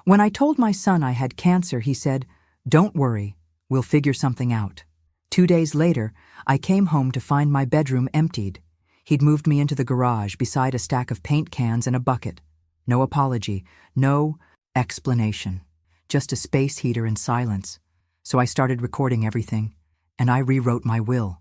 When I told my son I had cancer, he said, "Don't worry, we'll figure something out." 2 days later, I came home to find my bedroom emptied. He'd moved me into the garage beside a stack of paint cans and a bucket. No apology, no explanation, just a space heater and silence. So I started recording everything, and I rewrote my will.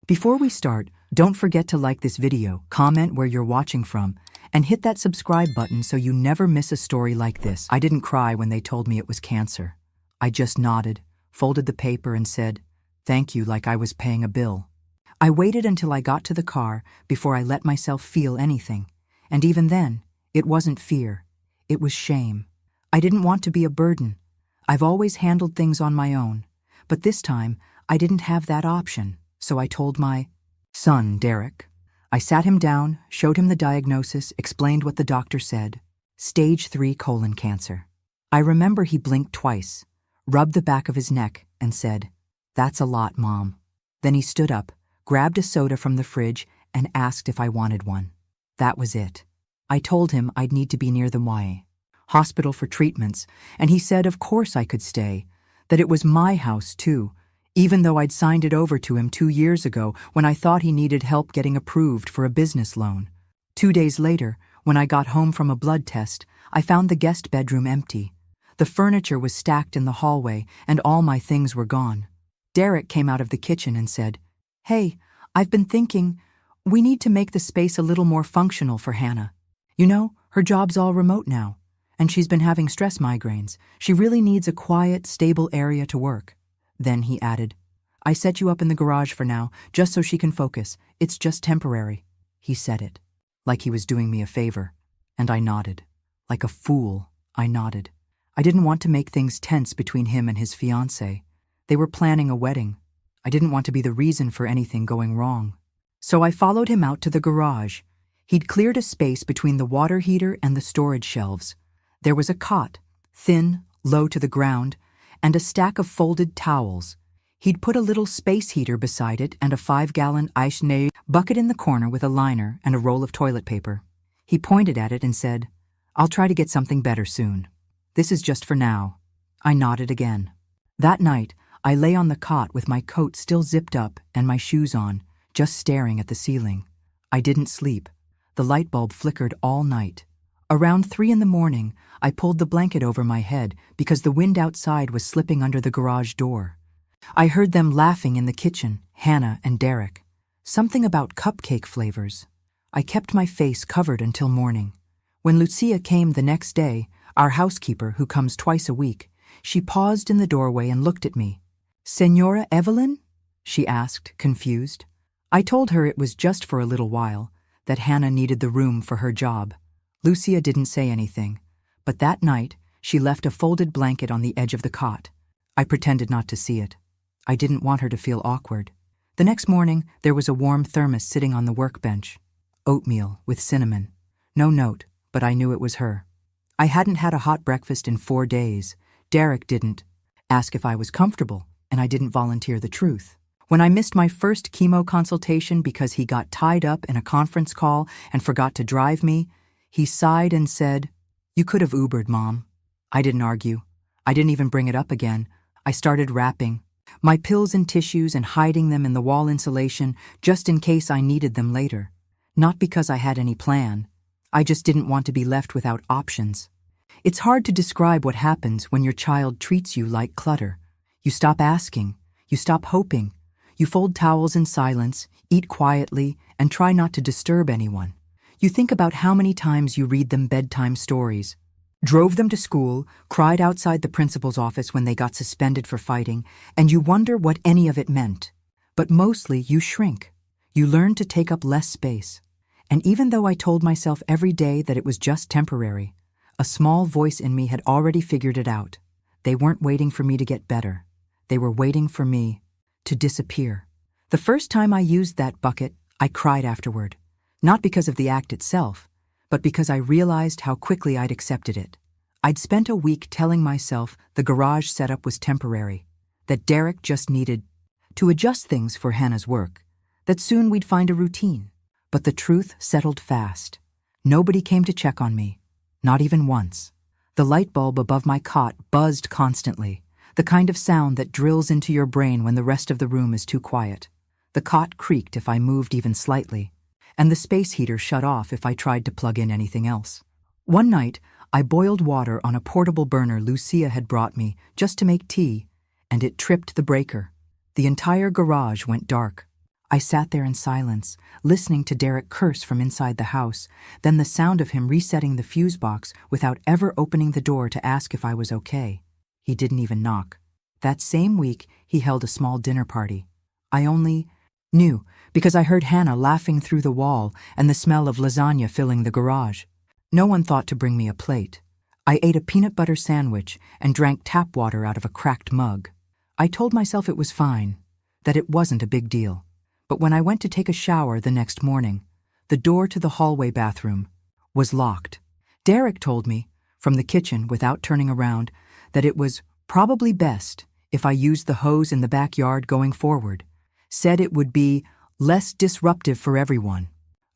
Before we start, don't forget to like this video, comment where you're watching from, and hit that subscribe button so you never miss a story like this. I didn't cry when they told me it was cancer. I just nodded, folded the paper, and said, "Thank you," like I was paying a bill. I waited until I got to the car before I let myself feel anything. And even then, it wasn't fear. It was shame. I didn't want to be a burden. I've always handled things on my own. But this time, I didn't have that option. So I told my son, Derek. I sat him down, showed him the diagnosis, explained what the doctor said. Stage 3 colon cancer. I remember he blinked twice, rubbed the back of his neck, and said, "That's a lot, Mom." Then he stood up, grabbed a soda from the fridge, and asked if I wanted one. That was it. I told him I'd need to be near the YA hospital for treatments, and he said of course I could stay, that it was my house too, even though I'd signed it over to him 2 years ago when I thought he needed help getting approved for a business loan. 2 days later, when I got home from a blood test, I found the guest bedroom empty. The furniture was stacked in the hallway, and all my things were gone. Derek came out of the kitchen and said, "Hey, I've been thinking, we need to make the space a little more functional for Hannah. You know, her job's all remote now, and she's been having stress migraines. She really needs a quiet, stable area to work." Then he added, "I set you up in the garage for now, just so she can focus. It's just temporary." He said it, like he was doing me a favor, and I nodded. Like a fool, I nodded. I didn't want to make things tense between him and his fiancée. They were planning a wedding. I didn't want to be the reason for anything going wrong. So I followed him out to the garage. He'd cleared a space between the water heater and the storage shelves. There was a cot, thin, low to the ground, and a stack of folded towels. He'd put a little space heater beside it and a 5-gallon ice bucket in the corner with a liner and a roll of toilet paper. He pointed at it and said, "I'll try to get something better soon. This is just for now." I nodded again. That night, I lay on the cot with my coat still zipped up and my shoes on, just staring at the ceiling. I didn't sleep. The light bulb flickered all night. Around 3 in the morning, I pulled the blanket over my head because the wind outside was slipping under the garage door. I heard them laughing in the kitchen, Hannah and Derek. Something about cupcake flavors. I kept my face covered until morning. When Lucia came the next day, our housekeeper, who comes twice a week, she paused in the doorway and looked at me. "Señora Evelyn?" she asked, confused. I told her it was just for a little while, that Hannah needed the room for her job. Lucia didn't say anything, but that night she left a folded blanket on the edge of the cot. I pretended not to see it. I didn't want her to feel awkward. The next morning, there was a warm thermos sitting on the workbench. Oatmeal with cinnamon. No note, but I knew it was her. I hadn't had a hot breakfast in 4 days. Derek didn't ask if I was comfortable, and I didn't volunteer the truth. When I missed my first chemo consultation because he got tied up in a conference call and forgot to drive me, he sighed and said, "You could have Ubered, Mom." I didn't argue. I didn't even bring it up again. I started wrapping my pills and tissues and hiding them in the wall insulation just in case I needed them later. Not because I had any plan. I just didn't want to be left without options. It's hard to describe what happens when your child treats you like clutter. You stop asking. You stop hoping. You fold towels in silence, eat quietly, and try not to disturb anyone. You think about how many times you read them bedtime stories, drove them to school, cried outside the principal's office when they got suspended for fighting, and you wonder what any of it meant. But mostly you shrink. You learn to take up less space. And even though I told myself every day that it was just temporary, a small voice in me had already figured it out. They weren't waiting for me to get better. They were waiting for me to disappear. The first time I used that bucket, I cried afterward. Not because of the act itself, but because I realized how quickly I'd accepted it. I'd spent a week telling myself the garage setup was temporary, that Derek just needed to adjust things for Hannah's work, that soon we'd find a routine. But the truth settled fast. Nobody came to check on me, not even once. The light bulb above my cot buzzed constantly, the kind of sound that drills into your brain when the rest of the room is too quiet. The cot creaked if I moved even slightly, and the space heater shut off if I tried to plug in anything else. One night, I boiled water on a portable burner Lucia had brought me just to make tea, and it tripped the breaker. The entire garage went dark. I sat there in silence, listening to Derek curse from inside the house, then the sound of him resetting the fuse box without ever opening the door to ask if I was okay. He didn't even knock. That same week, he held a small dinner party. I only knew because I heard Hannah laughing through the wall and the smell of lasagna filling the garage. No one thought to bring me a plate. I ate a peanut butter sandwich and drank tap water out of a cracked mug. I told myself it was fine, that it wasn't a big deal. But when I went to take a shower the next morning, the door to the hallway bathroom was locked. Derek told me, from the kitchen without turning around, that it was probably best if I used the hose in the backyard going forward. Said it would be less disruptive for everyone.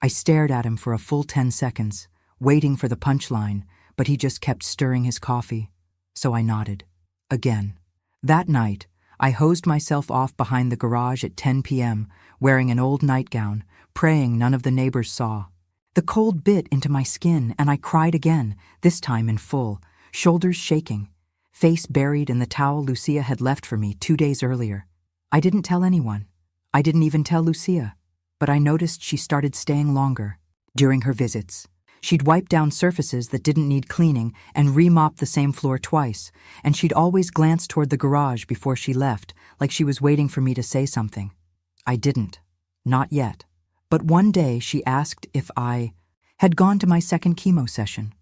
I stared at him for a full 10 seconds, waiting for the punchline, but he just kept stirring his coffee. So I nodded. Again. That night, I hosed myself off behind the garage at 10 p.m., wearing an old nightgown, praying none of the neighbors saw. The cold bit into my skin, and I cried again, this time in full, shoulders shaking, face buried in the towel Lucia had left for me 2 days earlier. I didn't tell anyone. I didn't even tell Lucia, but I noticed she started staying longer during her visits. She'd wipe down surfaces that didn't need cleaning and remop the same floor twice, and she'd always glance toward the garage before she left, like she was waiting for me to say something. I didn't. Not yet. But one day she asked if I had gone to my second chemo session.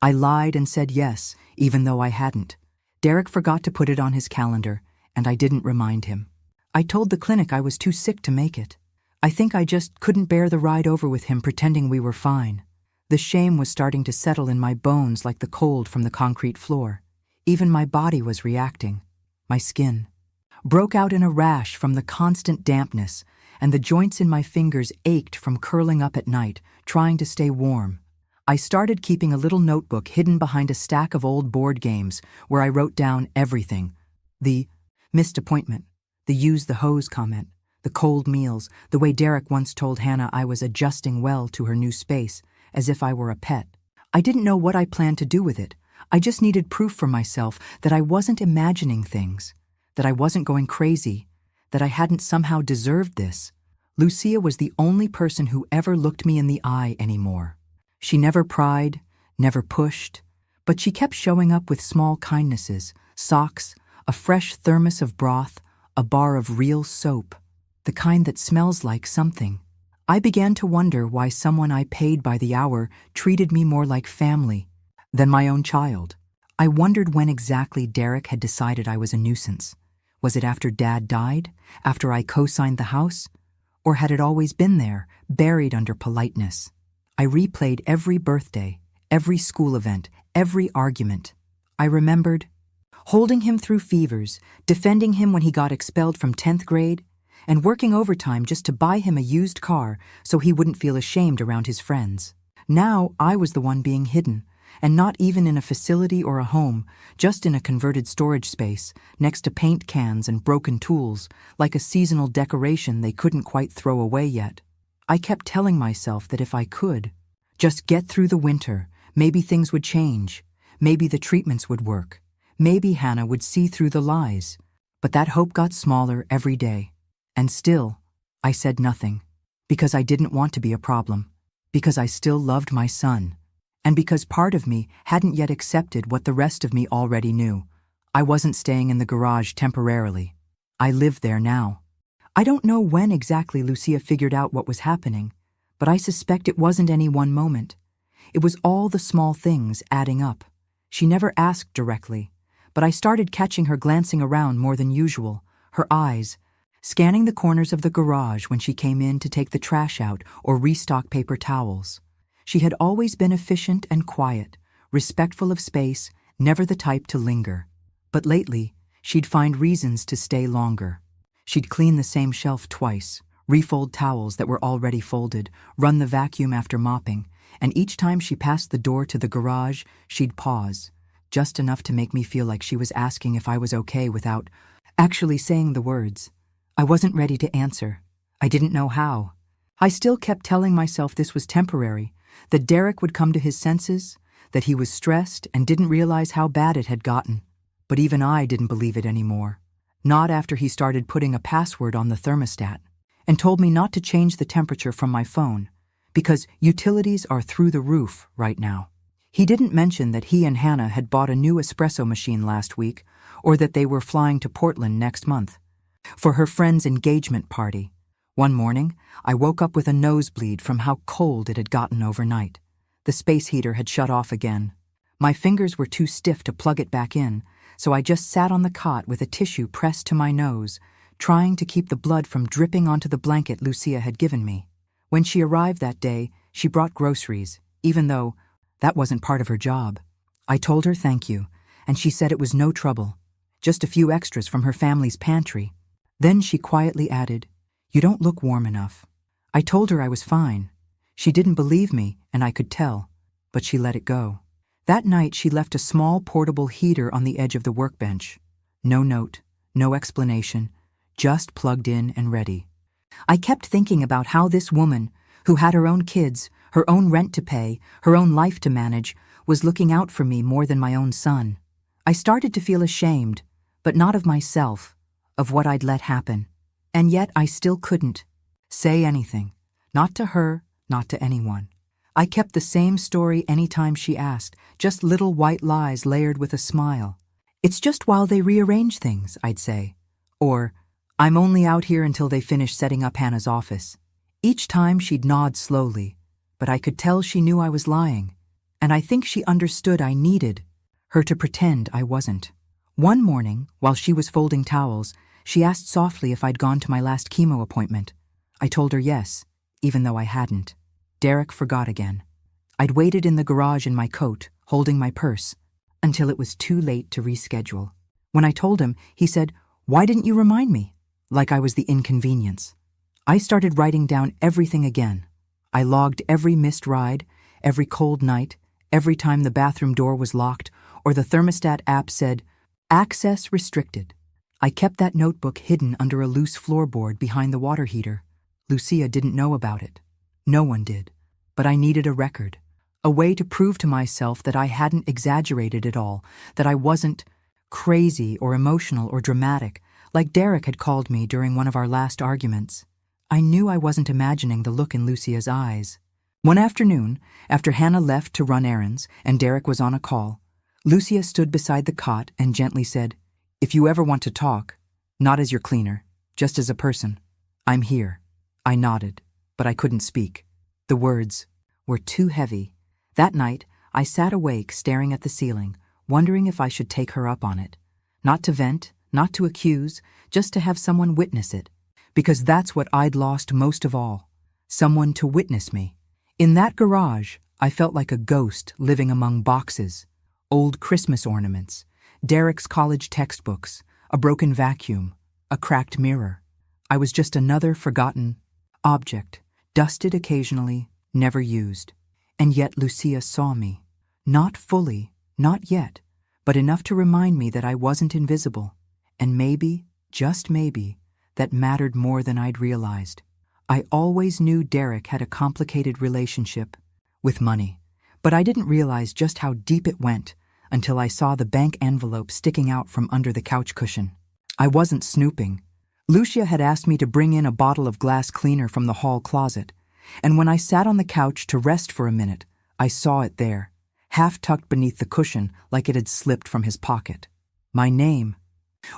I lied and said yes, even though I hadn't. Derek forgot to put it on his calendar, and I didn't remind him. I told the clinic I was too sick to make it. I think I just couldn't bear the ride over with him pretending we were fine. The shame was starting to settle in my bones like the cold from the concrete floor. Even my body was reacting. My skin broke out in a rash from the constant dampness, and the joints in my fingers ached from curling up at night, trying to stay warm. I started keeping a little notebook hidden behind a stack of old board games where I wrote down everything. The missed appointment, the use the hose comment, the cold meals, the way Derek once told Hannah I was adjusting well to her new space, as if I were a pet. I didn't know what I planned to do with it. I just needed proof for myself that I wasn't imagining things, that I wasn't going crazy, that I hadn't somehow deserved this. Lucia was the only person who ever looked me in the eye anymore. She never pried, never pushed, but she kept showing up with small kindnesses, socks, a fresh thermos of broth, a bar of real soap, the kind that smells like something. I began to wonder why someone I paid by the hour treated me more like family than my own child. I wondered when exactly Derek had decided I was a nuisance. Was it after Dad died? After I co-signed the house? Or had it always been there, buried under politeness? I replayed every birthday, every school event, every argument. I remembered holding him through fevers, defending him when he got expelled from 10th grade, and working overtime just to buy him a used car so he wouldn't feel ashamed around his friends. Now I was the one being hidden, and not even in a facility or a home, just in a converted storage space, next to paint cans and broken tools, like a seasonal decoration they couldn't quite throw away yet. I kept telling myself that if I could just get through the winter, maybe things would change, maybe the treatments would work, maybe Hannah would see through the lies. But that hope got smaller every day. And still, I said nothing, because I didn't want to be a problem, because I still loved my son, and because part of me hadn't yet accepted what the rest of me already knew. I wasn't staying in the garage temporarily. I lived there now. I don't know when exactly Lucia figured out what was happening, but I suspect it wasn't any one moment. It was all the small things adding up. She never asked directly, but I started catching her glancing around more than usual, her eyes scanning the corners of the garage when she came in to take the trash out or restock paper towels. She had always been efficient and quiet, respectful of space, never the type to linger. But lately, she'd find reasons to stay longer. She'd clean the same shelf twice, refold towels that were already folded, run the vacuum after mopping, and each time she passed the door to the garage, she'd pause, just enough to make me feel like she was asking if I was okay without actually saying the words. I wasn't ready to answer. I didn't know how. I still kept telling myself this was temporary, that Derek would come to his senses, that he was stressed and didn't realize how bad it had gotten. But even I didn't believe it anymore. Not after he started putting a password on the thermostat and told me not to change the temperature from my phone because utilities are through the roof right now. He didn't mention that he and Hannah had bought a new espresso machine last week or that they were flying to Portland next month for her friend's engagement party. One morning, I woke up with a nosebleed from how cold it had gotten overnight. The space heater had shut off again. My fingers were too stiff to plug it back in, so I just sat on the cot with a tissue pressed to my nose, trying to keep the blood from dripping onto the blanket Lucia had given me. When she arrived that day, she brought groceries, even though that wasn't part of her job. I told her thank you, and she said it was no trouble, just a few extras from her family's pantry. Then she quietly added, "You don't look warm enough." I told her I was fine. She didn't believe me, and I could tell, but she let it go. That night she left a small portable heater on the edge of the workbench. No note, no explanation, just plugged in and ready. I kept thinking about how this woman, who had her own kids, her own rent to pay, her own life to manage, was looking out for me more than my own son. I started to feel ashamed, but not of myself, of what I'd let happen. And yet I still couldn't say anything, not to her, not to anyone. I kept the same story anytime she asked, just little white lies layered with a smile. "It's just while they rearrange things," I'd say. Or, "I'm only out here until they finish setting up Hannah's office." Each time she'd nod slowly, but I could tell she knew I was lying, and I think she understood I needed her to pretend I wasn't. One morning, while she was folding towels, she asked softly if I'd gone to my last chemo appointment. I told her yes, even though I hadn't. Derek forgot again. I'd waited in the garage in my coat, holding my purse, until it was too late to reschedule. When I told him, he said, "Why didn't you remind me?" Like I was the inconvenience. I started writing down everything again. I logged every missed ride, every cold night, every time the bathroom door was locked, or the thermostat app said, "Access restricted." I kept that notebook hidden under a loose floorboard behind the water heater. Lucia didn't know about it. No one did. But I needed a record, a way to prove to myself that I hadn't exaggerated it all, that I wasn't crazy or emotional or dramatic, like Derek had called me during one of our last arguments. I knew I wasn't imagining the look in Lucia's eyes. One afternoon, after Hannah left to run errands and Derek was on a call, Lucia stood beside the cot and gently said, "If you ever want to talk, not as your cleaner, just as a person, I'm here." I nodded, but I couldn't speak. The words were too heavy. That night, I sat awake staring at the ceiling, wondering if I should take her up on it. Not to vent, not to accuse, just to have someone witness it. Because that's what I'd lost most of all. Someone to witness me. In that garage, I felt like a ghost living among boxes, old Christmas ornaments, Derek's college textbooks, a broken vacuum, a cracked mirror. I was just another forgotten object, dusted occasionally, never used. And yet Lucia saw me. Not fully, not yet, but enough to remind me that I wasn't invisible. And maybe, just maybe, that mattered more than I'd realized. I always knew Derek had a complicated relationship with money, but I didn't realize just how deep it went until I saw the bank envelope sticking out from under the couch cushion. I wasn't snooping. Lucia had asked me to bring in a bottle of glass cleaner from the hall closet, and when I sat on the couch to rest for a minute, I saw it there, half tucked beneath the cushion like it had slipped from his pocket. My name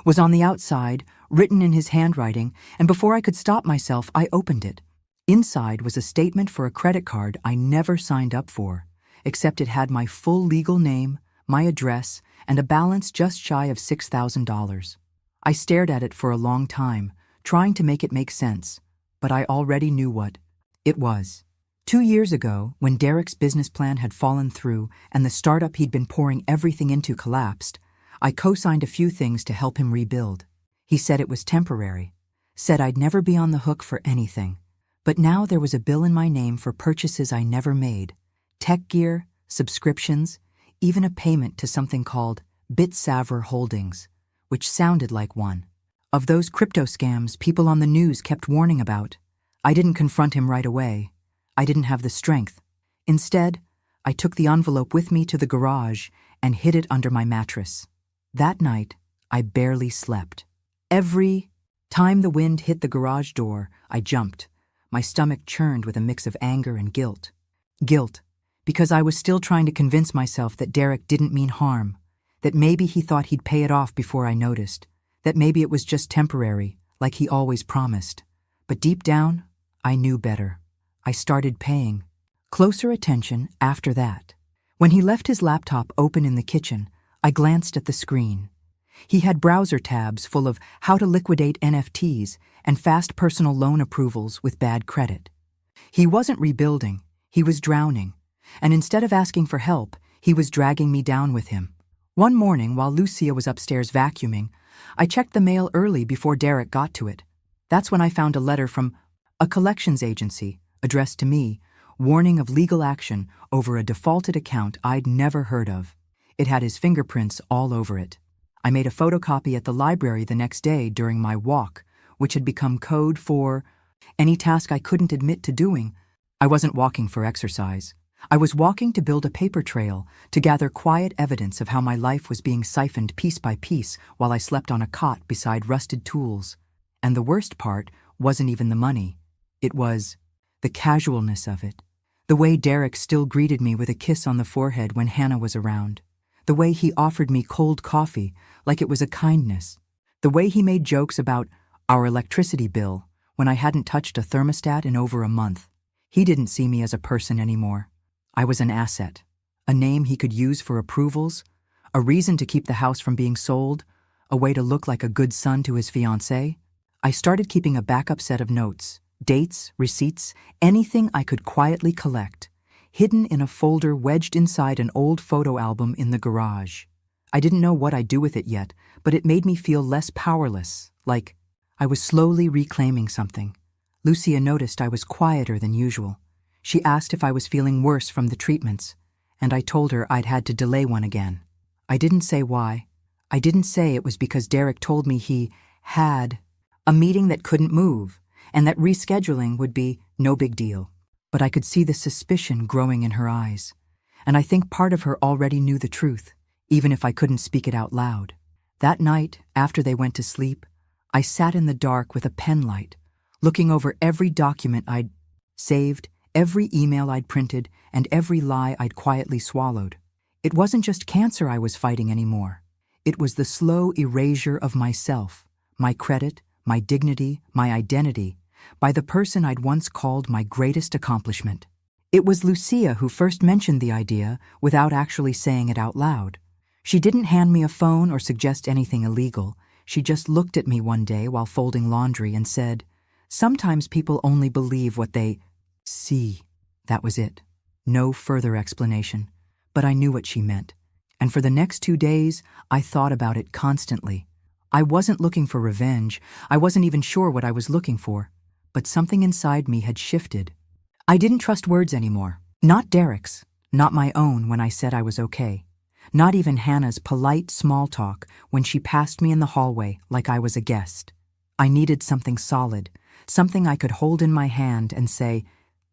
was on the outside, written in his handwriting, and before I could stop myself, I opened it. Inside was a statement for a credit card I never signed up for, except it had my full legal name, my address, and a balance just shy of $6,000. I stared at it for a long time, trying to make it make sense, but I already knew what it was. 2 years ago, when Derek's business plan had fallen through and the startup he'd been pouring everything into collapsed, I co-signed a few things to help him rebuild. He said it was temporary, said I'd never be on the hook for anything. But now there was a bill in my name for purchases I never made. Tech gear, subscriptions, even a payment to something called BitSavr Holdings, which sounded like one of those crypto scams people on the news kept warning about. I didn't confront him right away. I didn't have the strength. Instead, I took the envelope with me to the garage and hid it under my mattress. That night, I barely slept. Every time the wind hit the garage door, I jumped. My stomach churned with a mix of anger and guilt. Guilt, because I was still trying to convince myself that Derek didn't mean harm, that maybe he thought he'd pay it off before I noticed, that maybe it was just temporary, like he always promised. But deep down, I knew better. I started paying closer attention after that. When he left his laptop open in the kitchen, I glanced at the screen. He had browser tabs full of how to liquidate NFTs and fast personal loan approvals with bad credit. He wasn't rebuilding, he was drowning, and instead of asking for help, he was dragging me down with him. One morning, while Lucia was upstairs vacuuming, I checked the mail early before Derek got to it. That's when I found a letter from a collections agency addressed to me, warning of legal action over a defaulted account I'd never heard of. It had his fingerprints all over it. I made a photocopy at the library the next day during my walk, which had become code for any task I couldn't admit to doing. I wasn't walking for exercise. I was walking to build a paper trail, to gather quiet evidence of how my life was being siphoned piece by piece while I slept on a cot beside rusted tools. And the worst part wasn't even the money. It was the casualness of it. The way Derek still greeted me with a kiss on the forehead when Hannah was around. The way he offered me cold coffee like it was a kindness. The way he made jokes about our electricity bill when I hadn't touched a thermostat in over a month. He didn't see me as a person anymore. I was an asset, a name he could use for approvals, a reason to keep the house from being sold, a way to look like a good son to his fiancée. I started keeping a backup set of notes, dates, receipts, anything I could quietly collect, hidden in a folder wedged inside an old photo album in the garage. I didn't know what I'd do with it yet, but it made me feel less powerless, like I was slowly reclaiming something. Lucia noticed I was quieter than usual. She asked if I was feeling worse from the treatments, and I told her I'd had to delay one again. I didn't say why. I didn't say it was because Derek told me he had a meeting that couldn't move, and that rescheduling would be no big deal. But I could see the suspicion growing in her eyes, and I think part of her already knew the truth, even if I couldn't speak it out loud. That night, after they went to sleep, I sat in the dark with a pen light, looking over every document I'd saved, every email I'd printed, and every lie I'd quietly swallowed. It wasn't just cancer I was fighting anymore. It was the slow erasure of myself, my credit, my dignity, my identity, by the person I'd once called my greatest accomplishment. It was Lucia who first mentioned the idea without actually saying it out loud. She didn't hand me a phone or suggest anything illegal. She just looked at me one day while folding laundry and said, "Sometimes people only believe what they see." That was it. No further explanation. But I knew what she meant. And for the next 2 days, I thought about it constantly. I wasn't looking for revenge. I wasn't even sure what I was looking for. But something inside me had shifted. I didn't trust words anymore. Not Derek's, not my own when I said I was okay. Not even Hannah's polite small talk when she passed me in the hallway like I was a guest. I needed something solid, something I could hold in my hand and say,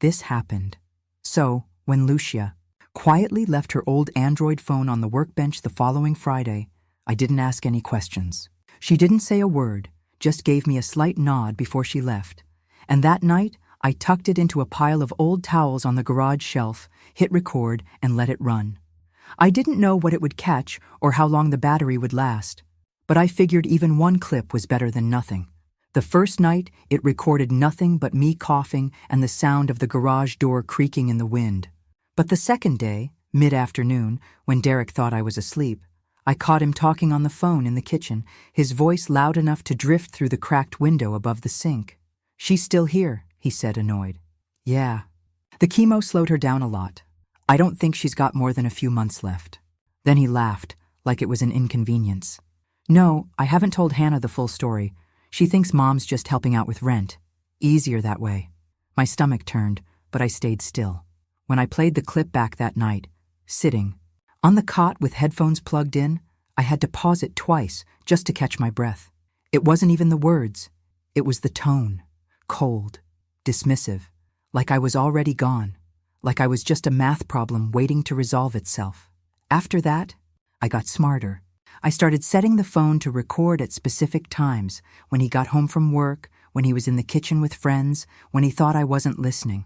"This happened." So, when Lucia quietly left her old Android phone on the workbench the following Friday, I didn't ask any questions. She didn't say a word, just gave me a slight nod before she left. And that night, I tucked it into a pile of old towels on the garage shelf, hit record, and let it run. I didn't know what it would catch or how long the battery would last, but I figured even one clip was better than nothing. The first night, it recorded nothing but me coughing and the sound of the garage door creaking in the wind. But the second day, mid-afternoon, when Derek thought I was asleep, I caught him talking on the phone in the kitchen, his voice loud enough to drift through the cracked window above the sink. "She's still here," he said, annoyed. "Yeah. The chemo slowed her down a lot. I don't think she's got more than a few months left." Then he laughed, like it was an inconvenience. "No, I haven't told Hannah the full story. She thinks Mom's just helping out with rent. Easier that way." My stomach turned, but I stayed still. When I played the clip back that night, sitting On the cot with headphones plugged in, I had to pause it twice just to catch my breath. It wasn't even the words. It was the tone. Cold, dismissive, like I was already gone, like I was just a math problem waiting to resolve itself. After that, I got smarter. I started setting the phone to record at specific times, when he got home from work, when he was in the kitchen with friends, when he thought I wasn't listening.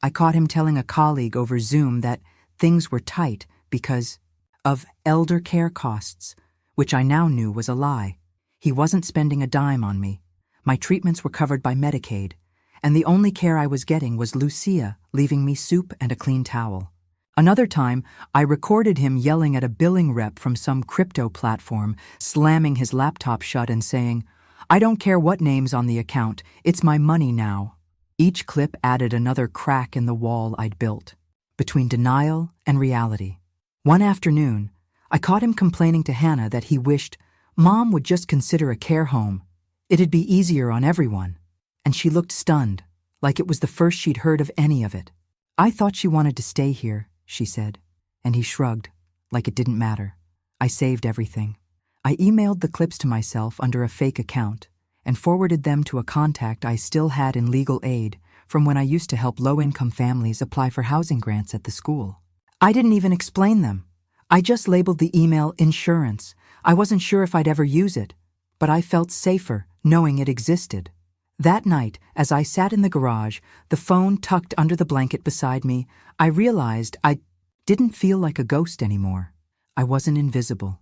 I caught him telling a colleague over Zoom that things were tight because of elder care costs, which I now knew was a lie. He wasn't spending a dime on me. My treatments were covered by Medicaid, and the only care I was getting was Lucia leaving me soup and a clean towel. Another time, I recorded him yelling at a billing rep from some crypto platform, slamming his laptop shut and saying, "I don't care what name's on the account, it's my money now." Each clip added another crack in the wall I'd built, between denial and reality. One afternoon, I caught him complaining to Hannah that he wished Mom would just consider a care home. It'd be easier on everyone. And she looked stunned, like it was the first she'd heard of any of it. "I thought she wanted to stay here," she said, and he shrugged, like it didn't matter. I saved everything. I emailed the clips to myself under a fake account and forwarded them to a contact I still had in legal aid from when I used to help low-income families apply for housing grants at the school. I didn't even explain them. I just labeled the email insurance. I wasn't sure if I'd ever use it, but I felt safer knowing it existed. That night, as I sat in the garage, the phone tucked under the blanket beside me, I realized I didn't feel like a ghost anymore. I wasn't invisible.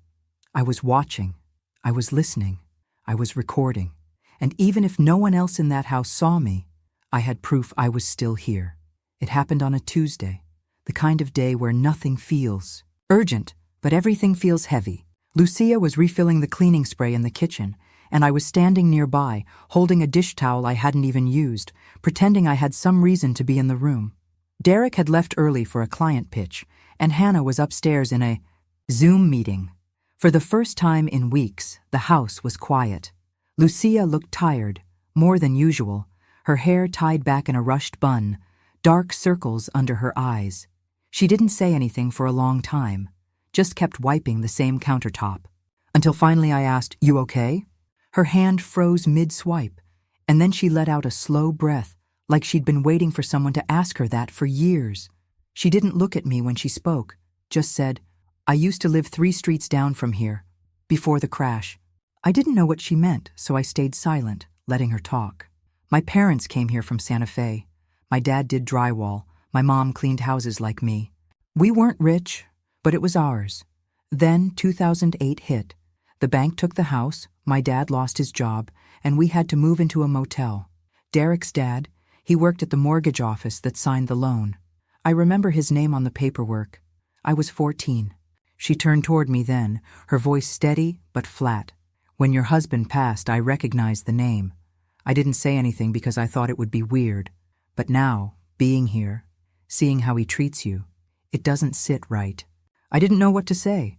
I was watching. I was listening. I was recording. And even if no one else in that house saw me, I had proof I was still here. It happened on a Tuesday, the kind of day where nothing feels urgent, but everything feels heavy. Lucia was refilling the cleaning spray in the kitchen, and I was standing nearby, holding a dish towel I hadn't even used, pretending I had some reason to be in the room. Derek had left early for a client pitch, and Hannah was upstairs in a Zoom meeting. For the first time in weeks, the house was quiet. Lucia looked tired, more than usual, her hair tied back in a rushed bun, dark circles under her eyes. She didn't say anything for a long time, just kept wiping the same countertop. Until finally I asked, "You okay?" Her hand froze mid-swipe, and then she let out a slow breath, like she'd been waiting for someone to ask her that for years. She didn't look at me when she spoke, just said, "I used to live 3 streets down from here, before the crash." I didn't know what she meant, so I stayed silent, letting her talk. "My parents came here from Santa Fe. My dad did drywall. My mom cleaned houses like me. We weren't rich, but it was ours. Then 2008 hit. The bank took the house, my dad lost his job, and we had to move into a motel. Derek's dad, he worked at the mortgage office that signed the loan. I remember his name on the paperwork. I was 14. She turned toward me then, her voice steady but flat. "When your husband passed, I recognized the name. I didn't say anything because I thought it would be weird. But now, being here, seeing how he treats you, it doesn't sit right." I didn't know what to say.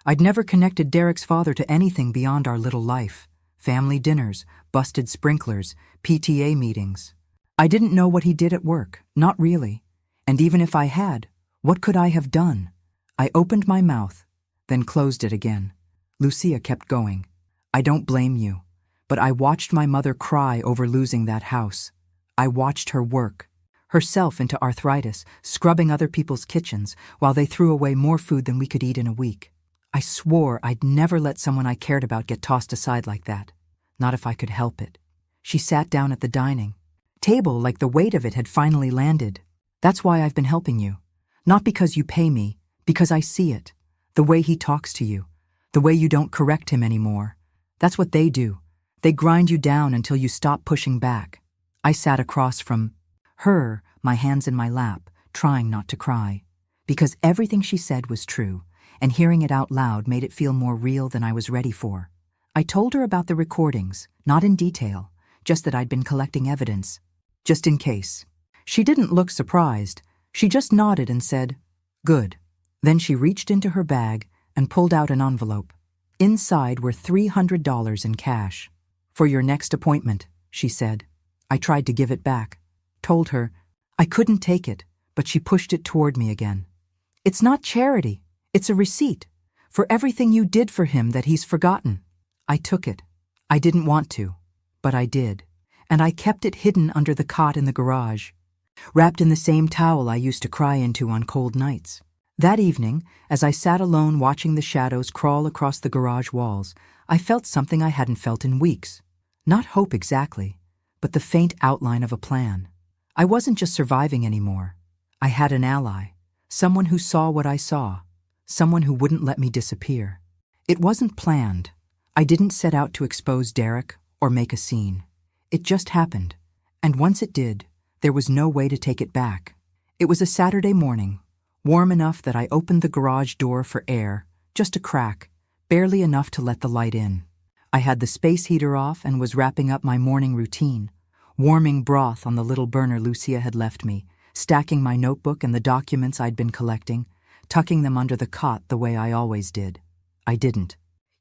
I'd never connected Derek's father to anything beyond our little life. Family dinners, busted sprinklers, PTA meetings. I didn't know what he did at work, not really. And even if I had, what could I have done? I opened my mouth, then closed it again. Lucia kept going. "I don't blame you, but I watched my mother cry over losing that house. I watched her work herself into arthritis, scrubbing other people's kitchens while they threw away more food than we could eat in a week. I swore I'd never let someone I cared about get tossed aside like that. Not if I could help it." She sat down at the dining table like the weight of it had finally landed. "That's why I've been helping you. Not because you pay me, because I see it. The way he talks to you. The way you don't correct him anymore. That's what they do. They grind you down until you stop pushing back." I sat across from her, my hands in my lap, trying not to cry. Because everything she said was true, and hearing it out loud made it feel more real than I was ready for. I told her about the recordings, not in detail, just that I'd been collecting evidence, just in case. She didn't look surprised. She just nodded and said, "Good." Then she reached into her bag and pulled out an envelope. Inside were $300 in cash. "For your next appointment," she said. I tried to give it back. Told her I couldn't take it, but she pushed it toward me again. "It's not charity. It's a receipt for everything you did for him that he's forgotten." I took it. I didn't want to, but I did. And I kept it hidden under the cot in the garage, wrapped in the same towel I used to cry into on cold nights. That evening, as I sat alone watching the shadows crawl across the garage walls, I felt something I hadn't felt in weeks. Not hope exactly, but the faint outline of a plan. I wasn't just surviving anymore. I had an ally, someone who saw what I saw, someone who wouldn't let me disappear. It wasn't planned. I didn't set out to expose Derek or make a scene. It just happened, and once it did, there was no way to take it back. It was a Saturday morning, warm enough that I opened the garage door for air, just a crack, barely enough to let the light in. I had the space heater off and was wrapping up my morning routine, warming broth on the little burner Lucia had left me, stacking my notebook and the documents I'd been collecting, tucking them under the cot the way I always did. I didn't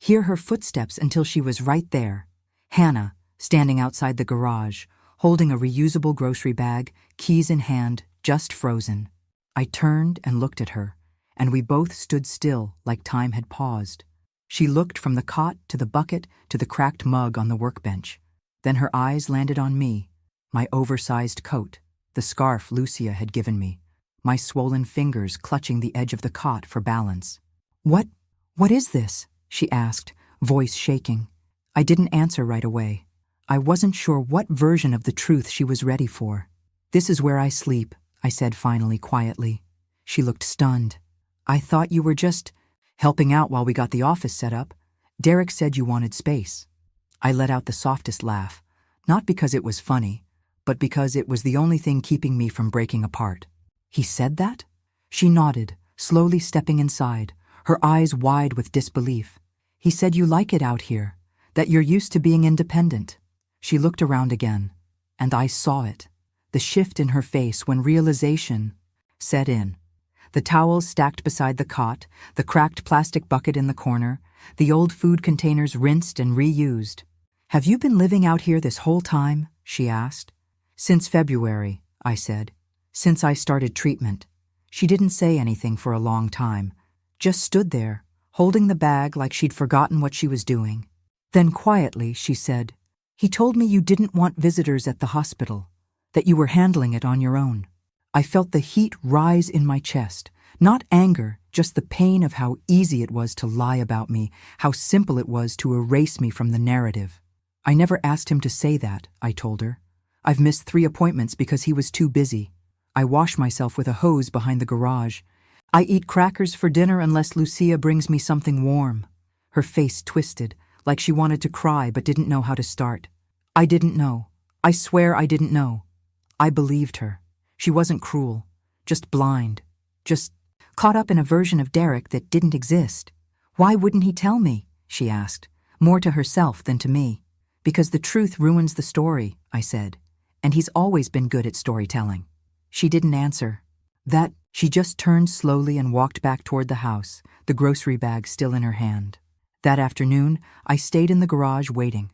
hear her footsteps until she was right there, Hannah, standing outside the garage, holding a reusable grocery bag, keys in hand, just frozen. I turned and looked at her, and we both stood still like time had paused. She looked from the cot to the bucket to the cracked mug on the workbench. Then her eyes landed on me, my oversized coat, the scarf Lucia had given me, my swollen fingers clutching the edge of the cot for balance. What is this?" she asked, voice shaking. I didn't answer right away. I wasn't sure what version of the truth she was ready for. "This is where I sleep," I said finally, quietly. She looked stunned. "I thought you were just helping out while we got the office set up. Derek said you wanted space." I let out the softest laugh, not because it was funny, but because it was the only thing keeping me from breaking apart. "He said that?" She nodded, slowly stepping inside, her eyes wide with disbelief. "He said you like it out here, that you're used to being independent." She looked around again, and I saw it, the shift in her face when realization set in. The towels stacked beside the cot, the cracked plastic bucket in the corner, the old food containers rinsed and reused. "Have you been living out here this whole time?" she asked. "Since February," I said. "Since I started treatment." She didn't say anything for a long time, just stood there, holding the bag like she'd forgotten what she was doing. Then quietly she said, "He told me you didn't want visitors at the hospital, that you were handling it on your own." I felt the heat rise in my chest, not anger, just the pain of how easy it was to lie about me, how simple it was to erase me from the narrative. "I never asked him to say that," I told her. "I've missed 3 appointments because he was too busy. I wash myself with a hose behind the garage. I eat crackers for dinner unless Lucia brings me something warm." Her face twisted, like she wanted to cry but didn't know how to start. I didn't know. I swear I didn't know. I believed her. She wasn't cruel, just blind, just caught up in a version of Derek that didn't exist. "Why wouldn't he tell me?" she asked, more to herself than to me. "Because the truth ruins the story," I said, "and he's always been good at storytelling." She didn't answer. She just turned slowly and walked back toward the house, the grocery bag still in her hand. That afternoon, I stayed in the garage waiting.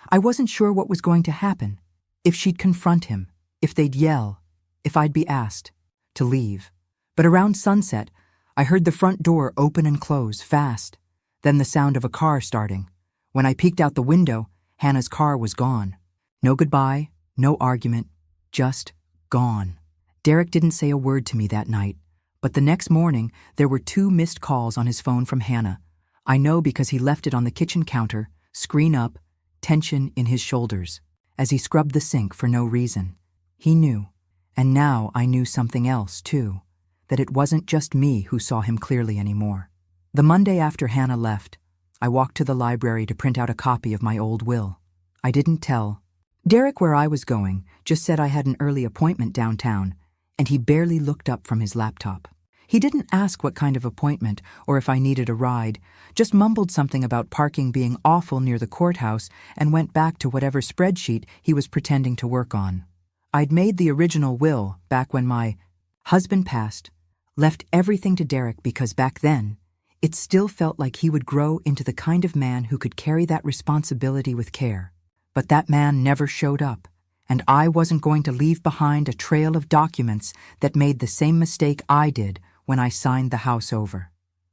I wasn't sure what was going to happen, if she'd confront him, if they'd yell, if I'd be asked to leave. But around sunset, I heard the front door open and close fast, then the sound of a car starting. When I peeked out the window, Hannah's car was gone. No goodbye, no argument, just gone. Derek didn't say a word to me that night, but the next morning there were 2 missed calls on his phone from Hannah. I know because he left it on the kitchen counter, screen up, tension in his shoulders, as he scrubbed the sink for no reason. He knew, and now I knew something else, too, that it wasn't just me who saw him clearly anymore. The Monday after Hannah left, I walked to the library to print out a copy of my old will. I didn't tell Derek where I was going, just said I had an early appointment downtown, and he barely looked up from his laptop. He didn't ask what kind of appointment or if I needed a ride, just mumbled something about parking being awful near the courthouse and went back to whatever spreadsheet he was pretending to work on. I'd made the original will back when my husband passed, left everything to Derek because back then, it still felt like he would grow into the kind of man who could carry that responsibility with care. But that man never showed up, and I wasn't going to leave behind a trail of documents that made the same mistake I did when I signed the house over.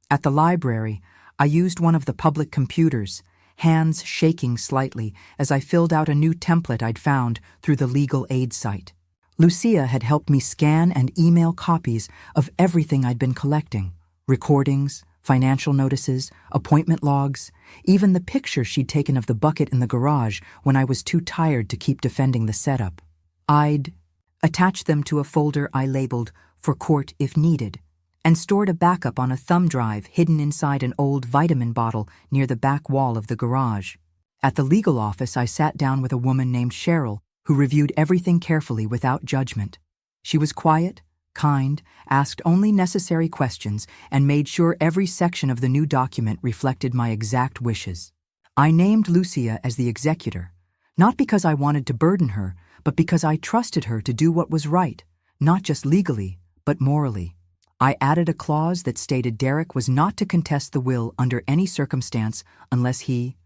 At the library, I used one of the public computers, hands shaking slightly as I filled out a new template I'd found through the legal aid site. Lucia had helped me scan and email copies of everything I'd been collecting: recordings, financial notices, appointment logs, even the picture she'd taken of the bucket in the garage when I was too tired to keep defending the setup. I'd attached them to a folder I labeled "For Court If Needed" and stored a backup on a thumb drive hidden inside an old vitamin bottle near the back wall of the garage. At the legal office, I sat down with a woman named Cheryl, who reviewed everything carefully without judgment. She was quiet, kind, asked only necessary questions, and made sure every section of the new document reflected my exact wishes. I named Lucia as the executor, not because I wanted to burden her, but because I trusted her to do what was right, not just legally, but morally. I added a clause that stated Derek was not to contest the will under any circumstance unless he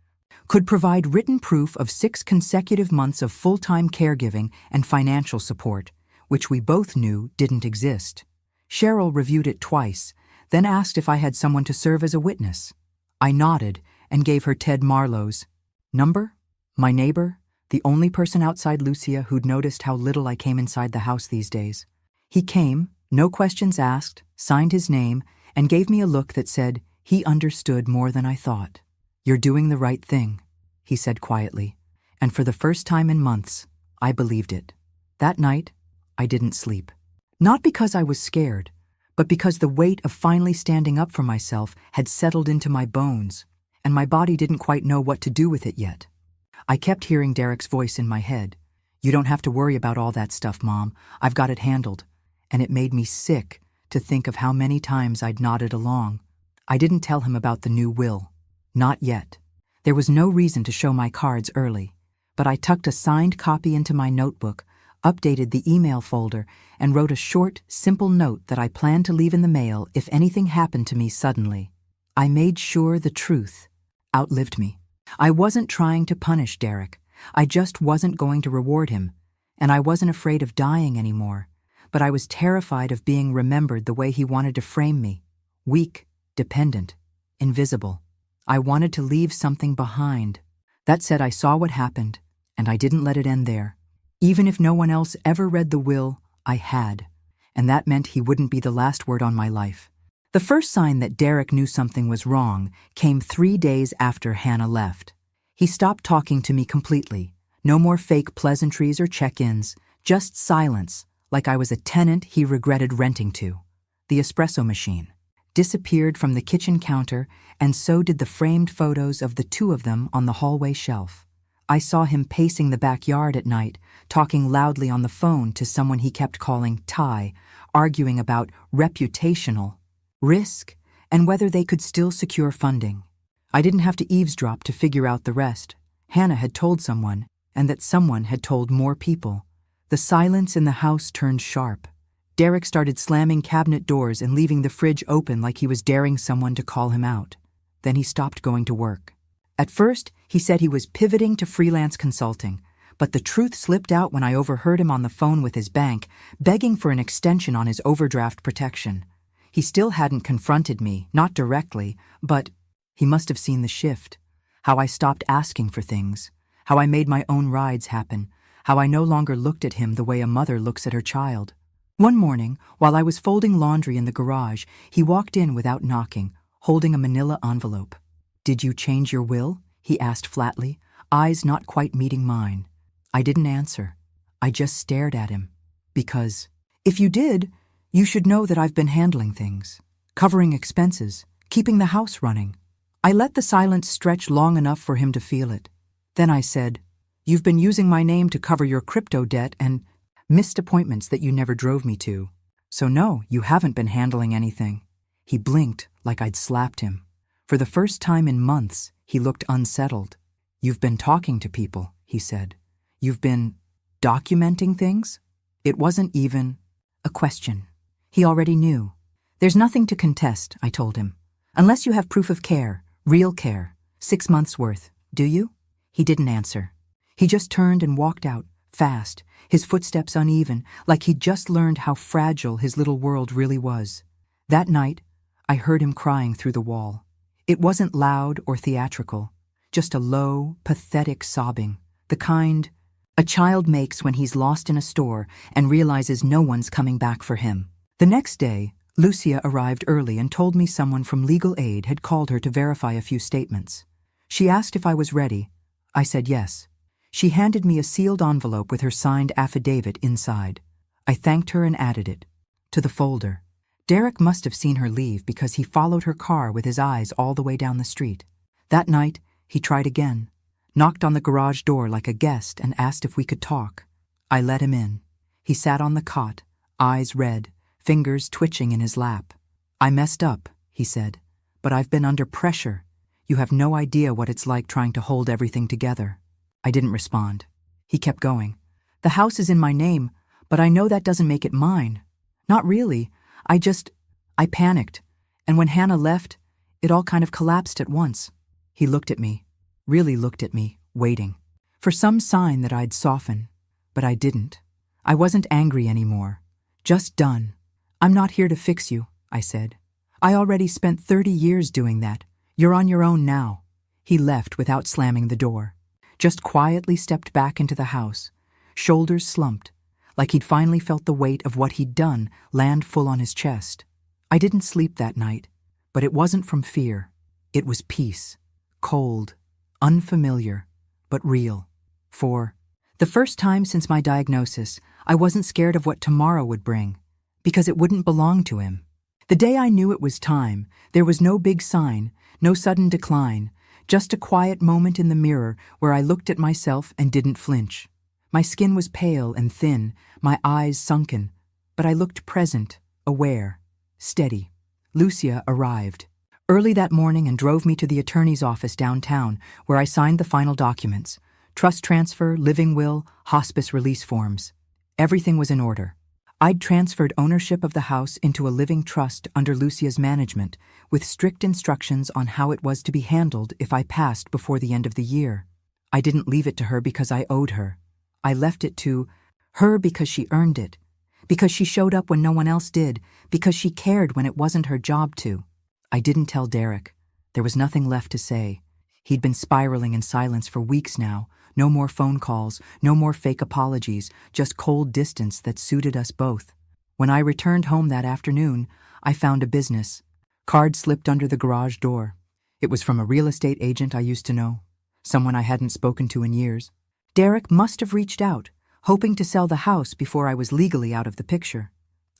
could provide written proof of 6 consecutive months of full-time caregiving and financial support, which we both knew didn't exist. Cheryl reviewed it twice, then asked if I had someone to serve as a witness. I nodded and gave her Ted Marlowe's number, my neighbor, the only person outside Lucia who'd noticed how little I came inside the house these days. He came, no questions asked, signed his name, and gave me a look that said he understood more than I thought. "You're doing the right thing," he said quietly, and for the first time in months, I believed it. That night, I didn't sleep. Not because I was scared, but because the weight of finally standing up for myself had settled into my bones, and my body didn't quite know what to do with it yet. I kept hearing Derek's voice in my head. "You don't have to worry about all that stuff, Mom. I've got it handled." And it made me sick to think of how many times I'd nodded along. I didn't tell him about the new will. Not yet. There was no reason to show my cards early, but I tucked a signed copy into my notebook, updated the email folder, and wrote a short, simple note that I planned to leave in the mail if anything happened to me suddenly. I made sure the truth outlived me. I wasn't trying to punish Derek. I just wasn't going to reward him, and I wasn't afraid of dying anymore. But I was terrified of being remembered the way he wanted to frame me: weak, dependent, invisible. I wanted to leave something behind. That said, I saw what happened, and I didn't let it end there. Even if no one else ever read the will, I had, and that meant he wouldn't be the last word on my life. The first sign that Derek knew something was wrong came 3 days after Hannah left. He stopped talking to me completely. No more fake pleasantries or check-ins, just silence, like I was a tenant he regretted renting to. The espresso machine disappeared from the kitchen counter, and so did the framed photos of the 2 of them on the hallway shelf. I saw him pacing the backyard at night, talking loudly on the phone to someone he kept calling Ty, arguing about reputational risk and whether they could still secure funding. I didn't have to eavesdrop to figure out the rest. Hannah had told someone, and that someone had told more people. The silence in the house turned sharp. Derek started slamming cabinet doors and leaving the fridge open like he was daring someone to call him out. Then he stopped going to work. At first, he said he was pivoting to freelance consulting, but the truth slipped out when I overheard him on the phone with his bank, begging for an extension on his overdraft protection. He still hadn't confronted me, not directly, but he must have seen the shift. How I stopped asking for things, how I made my own rides happen, how I no longer looked at him the way a mother looks at her child. One morning, while I was folding laundry in the garage, he walked in without knocking, holding a manila envelope. "Did you change your will?" he asked flatly, eyes not quite meeting mine. I didn't answer. I just stared at him. "Because if you did, you should know that I've been handling things, covering expenses, keeping the house running." I let the silence stretch long enough for him to feel it. Then I said, "You've been using my name to cover your crypto debt and missed appointments that you never drove me to. So no, you haven't been handling anything." He blinked like I'd slapped him. For the first time in months, he looked unsettled. "You've been talking to people," he said. "You've been documenting things?" It wasn't even a question. He already knew. "There's nothing to contest," I told him. "Unless you have proof of care, real care, 6 months' worth. Do you?" He didn't answer. He just turned and walked out, fast, his footsteps uneven, like he'd just learned how fragile his little world really was. That night, I heard him crying through the wall. It wasn't loud or theatrical, just a low, pathetic sobbing, the kind a child makes when he's lost in a store and realizes no one's coming back for him. The next day, Lucia arrived early and told me someone from legal aid had called her to verify a few statements. She asked if I was ready. I said yes. She handed me a sealed envelope with her signed affidavit inside. I thanked her and added it to the folder. Derek must have seen her leave because he followed her car with his eyes all the way down the street. That night, he tried again, knocked on the garage door like a guest and asked if we could talk. I let him in. He sat on the cot, eyes red, fingers twitching in his lap. "I messed up," he said, "but I've been under pressure. You have no idea what it's like trying to hold everything together." I didn't respond. He kept going. "The house is in my name, but I know that doesn't make it mine." "Not really. I panicked. And when Hannah left, it all kind of collapsed at once." He looked at me, really looked at me, waiting for some sign that I'd soften. But I didn't. I wasn't angry anymore. Just done. "I'm not here to fix you," I said. "I already spent 30 years doing that. You're on your own now." He left without slamming the door. Just quietly stepped back into the house, shoulders slumped, like he'd finally felt the weight of what he'd done land full on his chest. I didn't sleep that night, but it wasn't from fear. It was peace. Cold, unfamiliar, but real. For the first time since my diagnosis, I wasn't scared of what tomorrow would bring, because it wouldn't belong to him. The day I knew it was time, there was no big sign, no sudden decline, just a quiet moment in the mirror where I looked at myself and didn't flinch. My skin was pale and thin, my eyes sunken, but I looked present, aware, steady. Lucia arrived early that morning and drove me to the attorney's office downtown, where I signed the final documents: trust transfer, living will, hospice release forms. Everything was in order. I'd transferred ownership of the house into a living trust under Lucia's management, with strict instructions on how it was to be handled if I passed before the end of the year. I didn't leave it to her because I owed her. I left it to her because she earned it, because she showed up when no one else did, because she cared when it wasn't her job to. I didn't tell Derek. There was nothing left to say. He'd been spiraling in silence for weeks now. No more phone calls, no more fake apologies, just cold distance that suited us both. When I returned home that afternoon, I found a business. Card slipped under the garage door. It was from a real estate agent I used to know, someone I hadn't spoken to in years. Derek must have reached out, hoping to sell the house before I was legally out of the picture.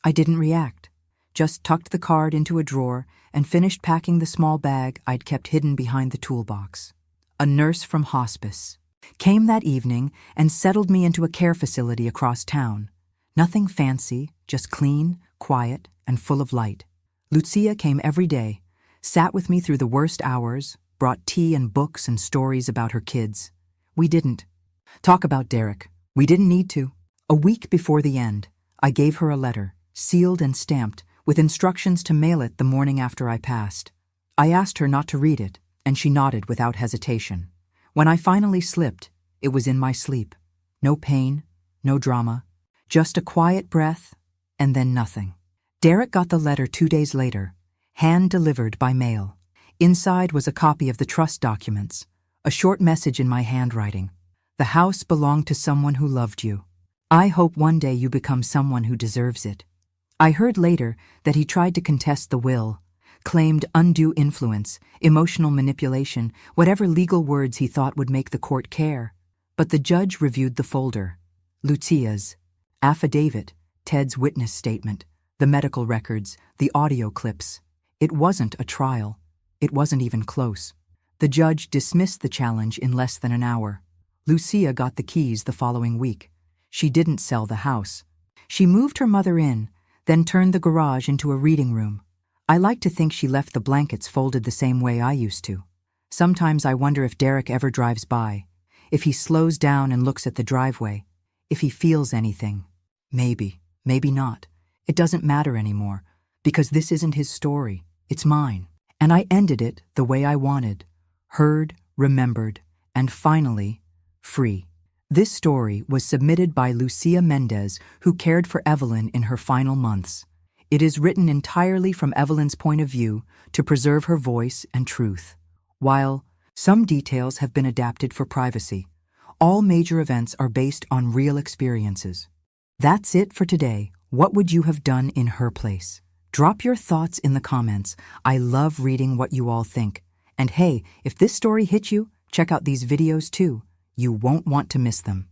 I didn't react, just tucked the card into a drawer and finished packing the small bag I'd kept hidden behind the toolbox. A nurse from hospice came that evening and settled me into a care facility across town. Nothing fancy, just clean, quiet, and full of light. Lucia came every day, sat with me through the worst hours, brought tea and books and stories about her kids. We didn't talk about Derek. We didn't need to. A week before the end, I gave her a letter, sealed and stamped, with instructions to mail it the morning after I passed. I asked her not to read it, and she nodded without hesitation. When I finally slipped, it was in my sleep. No pain, no drama, just a quiet breath, and then nothing. Derek got the letter 2 days later, hand-delivered by mail. Inside was a copy of the trust documents, a short message in my handwriting. "The house belonged to someone who loved you. I hope one day you become someone who deserves it." I heard later that he tried to contest the will, claimed undue influence, emotional manipulation, whatever legal words he thought would make the court care. But the judge reviewed the folder: Lucia's affidavit, Ted's witness statement, the medical records, the audio clips. It wasn't a trial. It wasn't even close. The judge dismissed the challenge in less than an hour. Lucia got the keys the following week. She didn't sell the house. She moved her mother in, then turned the garage into a reading room. I like to think she left the blankets folded the same way I used to. Sometimes I wonder if Derek ever drives by, if he slows down and looks at the driveway, if he feels anything. Maybe, maybe not. It doesn't matter anymore, because this isn't his story, it's mine. And I ended it the way I wanted: heard, remembered, and finally, free. This story was submitted by Lucia Mendez, who cared for Evelyn in her final months. It is written entirely from Evelyn's point of view to preserve her voice and truth. While some details have been adapted for privacy, all major events are based on real experiences. That's it for today. What would you have done in her place? Drop your thoughts in the comments. I love reading what you all think. And hey, if this story hit you, check out these videos too. You won't want to miss them.